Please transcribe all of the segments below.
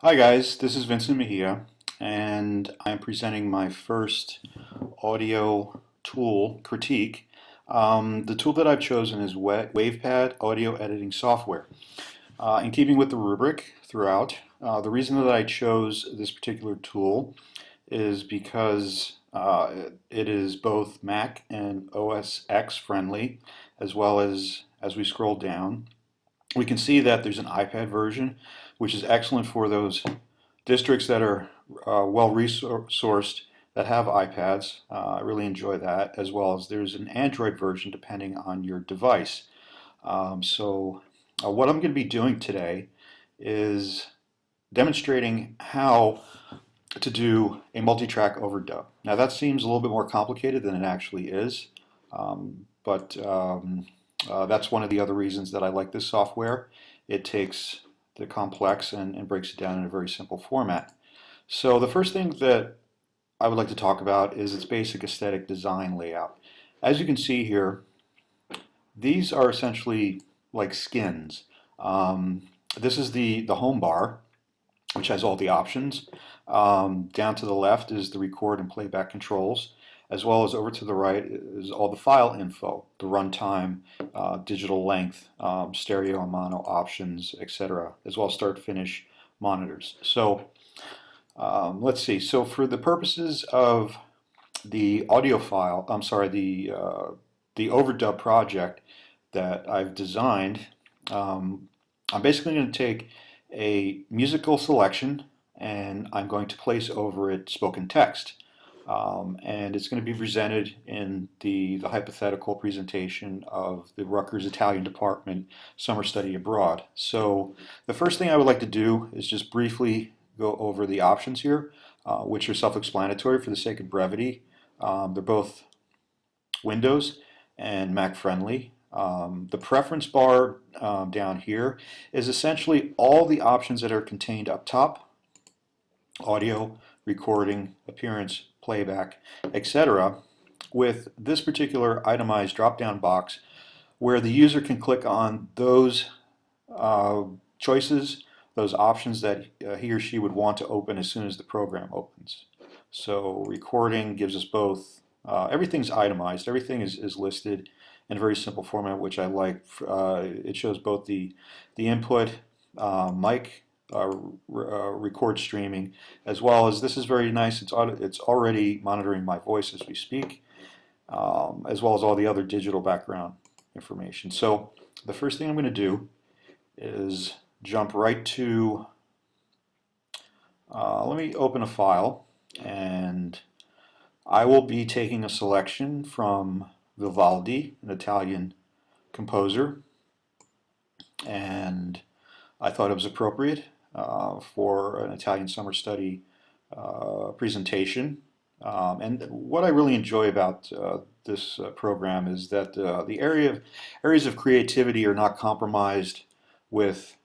Hi guys, this is Vincent Mejia, and I'm presenting my first audio tool critique. The tool that I've chosen is WavePad Audio Editing Software. In keeping with the rubric throughout, the reason that I chose this particular tool is because it is both Mac and OS X friendly, as well as we scroll down. We can see that there's an iPad version, which is excellent for those districts that are well resourced that have iPads. I really enjoy that, as well as there's an Android version depending on your device. What I'm going to be doing today is demonstrating how to do a multi-track overdub. Now that seems a little bit more complicated than it actually is, but that's one of the other reasons that I like this software. It takes the complex and breaks it down in a very simple format. So the first thing that I would like to talk about is its basic aesthetic design layout. As you can see here, these are essentially like skins. This is the home bar, which has all the options. Down to the left is the record and playback controls, as well as over to the right is all the file info, the runtime, digital length, stereo and mono options, etc., as well as start-finish monitors. Let's see. So for the purposes of the audio file, I'm sorry, the overdub project that I've designed, I'm basically going to take a musical selection and I'm going to place over it spoken text. And it's going to be presented in the hypothetical presentation of the Rutgers Italian Department Summer Study Abroad. So the first thing I would like to do is just briefly go over the options here, which are self-explanatory for the sake of brevity. They're both Windows and Mac friendly. The preference bar down here is essentially all the options that are contained up top: audio, recording, appearance, playback, etc., with this particular itemized drop-down box where the user can click on those uh, choices, those options that he or she would want to open as soon as the program opens. So recording gives us both, everything's itemized, everything is listed in a very simple format, which I like. It shows both the input, mic, record streaming, as well as this is very nice. It's already monitoring my voice as we speak, as well as all the other digital background information. So the first thing I'm going to do is jump right to, let me open a file, and I will be taking a selection from Vivaldi, an Italian composer, and I thought it was appropriate for an Italian summer study presentation. And what I really enjoy about this program is that the areas of creativity are not compromised with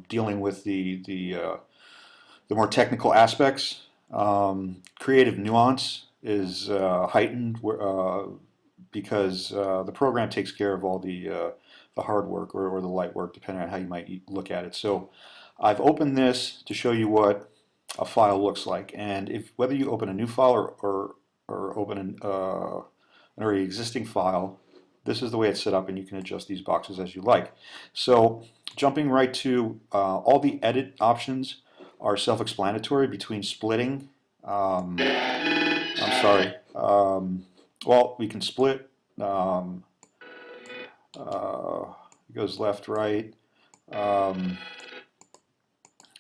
dealing with the more technical aspects. Creative nuance is heightened because the program takes care of all the hard work or the light work, depending on how you might look at it. So I've opened this to show you what a file looks like, and if whether you open a new file or open an already existing file, this is the way it's set up, and you can adjust these boxes as you like. So jumping right to all the edit options are self-explanatory between splitting. I'm sorry. Well, we can split. It goes left, right.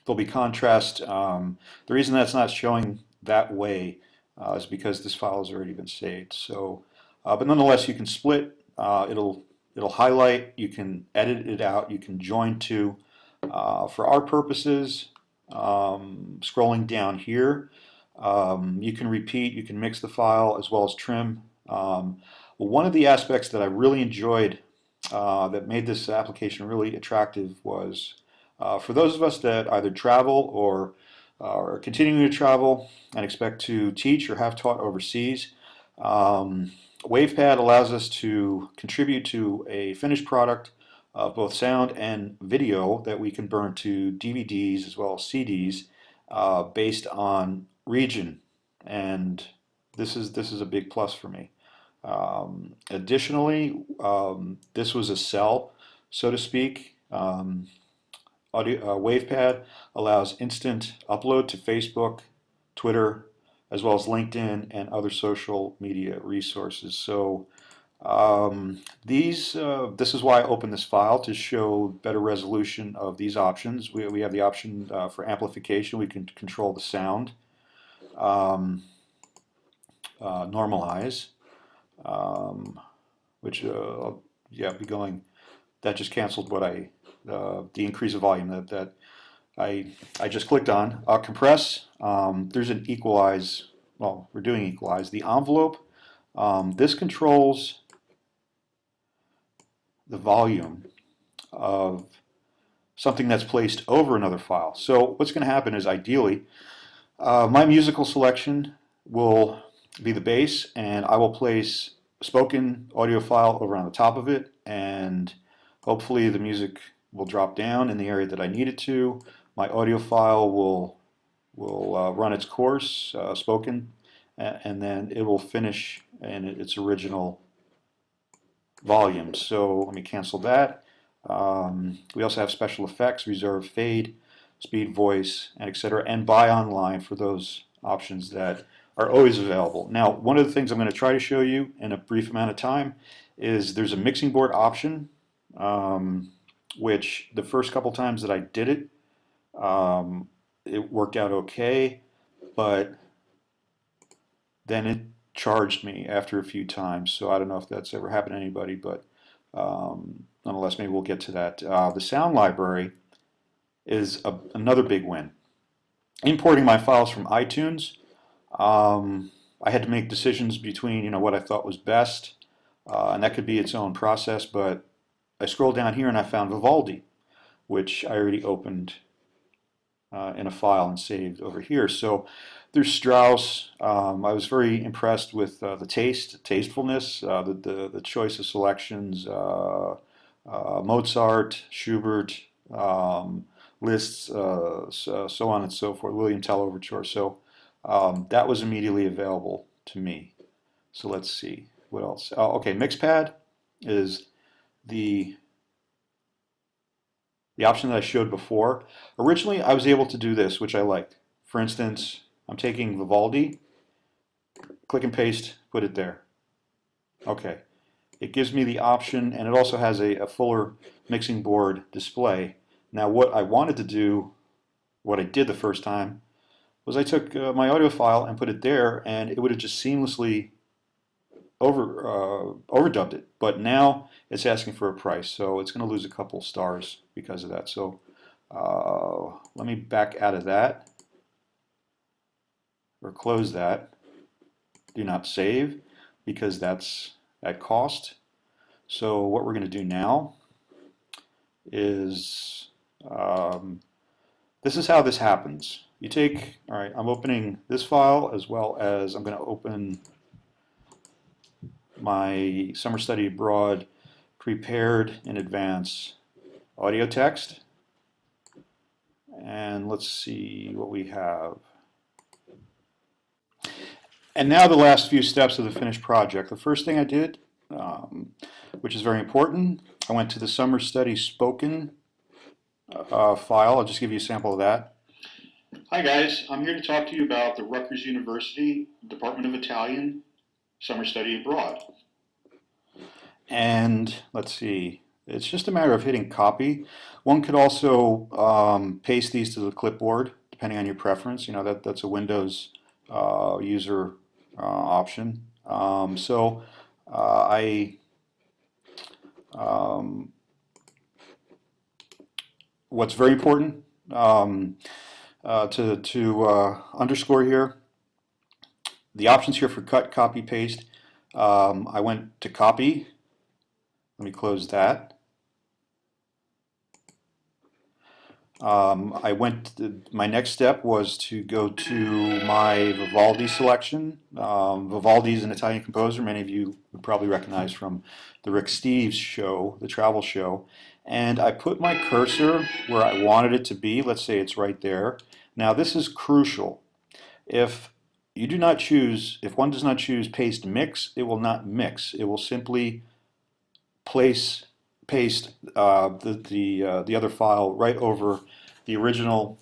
There'll be contrast. The reason that's not showing that way is because this file has already been saved. So, but nonetheless, you can split. It'll highlight. You can edit it out. You can join to. For our purposes, scrolling down here, you can repeat. You can mix the file as well as trim. One of the aspects that I really enjoyed that made this application really attractive was for those of us that either travel or are continuing to travel and expect to teach or have taught overseas. WavePad allows us to contribute to a finished product of both sound and video that we can burn to DVDs as well as CDs based on region, and this is a big plus for me. Additionally, this was a cell, so to speak. WavePad allows instant upload to Facebook, Twitter, as well as LinkedIn and other social media resources. So this is why I opened this file, to show better resolution of these options. We have the option for amplification. We can control the sound, normalize, which yeah, be going. That just canceled what the increase of volume that I just clicked on. Compress. There's an equalize. Well, we're doing equalize. The envelope. This controls the volume of something that's placed over another file. So what's going to happen is, ideally, my musical selection will be the base, and I will place a spoken audio file over on the top of it, and hopefully the music will drop down in the area that I need it to. My audio file will run its course, spoken, and then it will finish in its original volume. So let me cancel that. We also have special effects, reserve, fade, speed, voice, and etc. And buy online for those options that are always available. Now, one of the things I'm going to try to show you in a brief amount of time is there's a mixing board option, which the first couple times that I did it, it worked out okay, but then it charged me after a few times. So I don't know if that's ever happened to anybody, but nonetheless, maybe we'll get to that. The sound library is another big win. Importing my files from iTunes, I had to make decisions between what I thought was best, and that could be its own process, but I scrolled down here and I found Vivaldi, which I already opened in a file and saved over here. So there's Strauss. I was very impressed with the tastefulness, the choice of selections, Mozart, Schubert, Liszt, so on and so forth, William Tell Overture. So that was immediately available to me. So let's see, what else? Oh, okay, Mixpad is the option that I showed before. Originally, I was able to do this, which I liked. For instance, I'm taking Vivaldi, click and paste, put it there. Okay, it gives me the option, and it also has a fuller mixing board display. Now, what I wanted to do, what I did the first time, was I took my audio file and put it there, and it would have just seamlessly overdubbed it. But now it's asking for a price, so it's going to lose a couple stars because of that. So let me back out of that, or close that. Do not save, because that's at cost. So what we're going to do now is, this is how this happens. You take, all right, I'm opening this file, as well as I'm going to open my Summer Study Abroad prepared in advance audio text. And let's see what we have. And now the last few steps of the finished project. The first thing I did, which is very important, I went to the Summer Study Spoken file. I'll just give you a sample of that. Hi guys, I'm here to talk to you about the Rutgers University Department of Italian Summer Study Abroad. And let's see, it's just a matter of hitting copy. One could also paste these to the clipboard, depending on your preference. That's a Windows user option. What's very important to underscore here, the options here for cut, copy, paste. I went to copy. Let me close that. My next step was to go to my Vivaldi selection. Vivaldi is an Italian composer many of you would probably recognize from the Rick Steves show, the travel show. and I put my cursor where I wanted it to be. Let's say it's right there. Now this is crucial. If you do not choose, if one does not choose paste mix, it will not mix. It will simply place paste the other file right over the original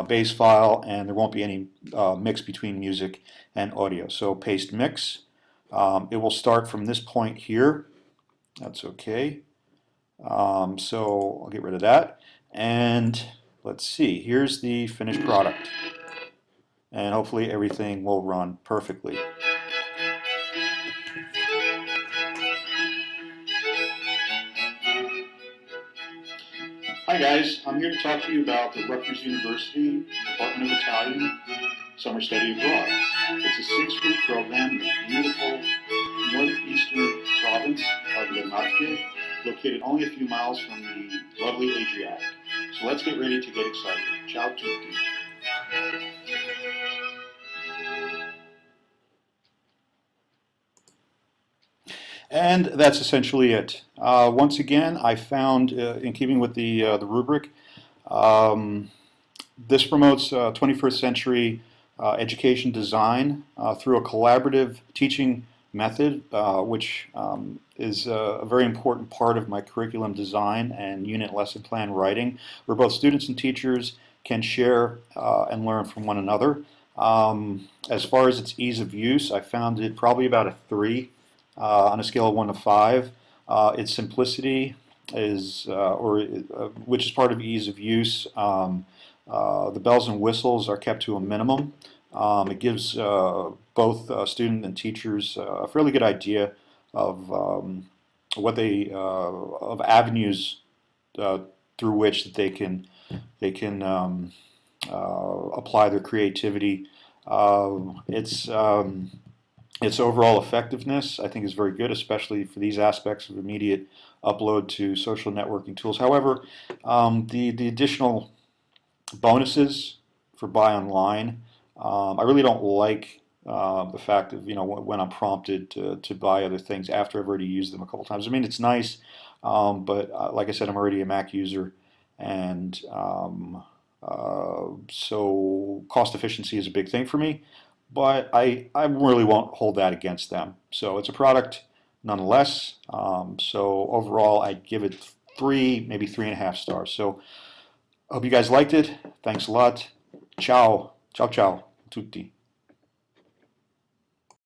base file, and there won't be any mix between music and audio. So paste mix. It will start from this point here. That's okay. So I'll get rid of that. And let's see, here's the finished product. And hopefully everything will run perfectly. Hi guys, I'm here to talk to you about the Rutgers University Department of Italian Summer Study Abroad. It's a 6-week program in the beautiful northeastern province of Le Marche, located only a few miles from the lovely Adriatic. So let's get ready to get excited. Ciao tutti. And that's essentially it. Once again, I found, in keeping with the rubric, um, this promotes 21st century education design through a collaborative teaching method, which is a very important part of my curriculum design and unit lesson plan writing, where both students and teachers can share and learn from one another. As far as its ease of use, I found it probably about a 3 on a scale of 1 to 5. Its simplicity is, which is part of ease of use. The bells and whistles are kept to a minimum. It gives both student and teachers a fairly good idea of what of avenues through which that they can apply their creativity. Its overall effectiveness, I think, is very good, especially for these aspects of immediate upload to social networking tools. However, the additional bonuses for buy online, I really don't like the fact of, when I'm prompted to buy other things after I've already used them a couple times. I mean, it's nice, but like I said, I'm already a Mac user, and so cost efficiency is a big thing for me, but I really won't hold that against them. So it's a product nonetheless. So overall, I'd give it 3, maybe 3.5 stars. So I hope you guys liked it. Thanks a lot. Ciao. Ciao, ciao. Tutti.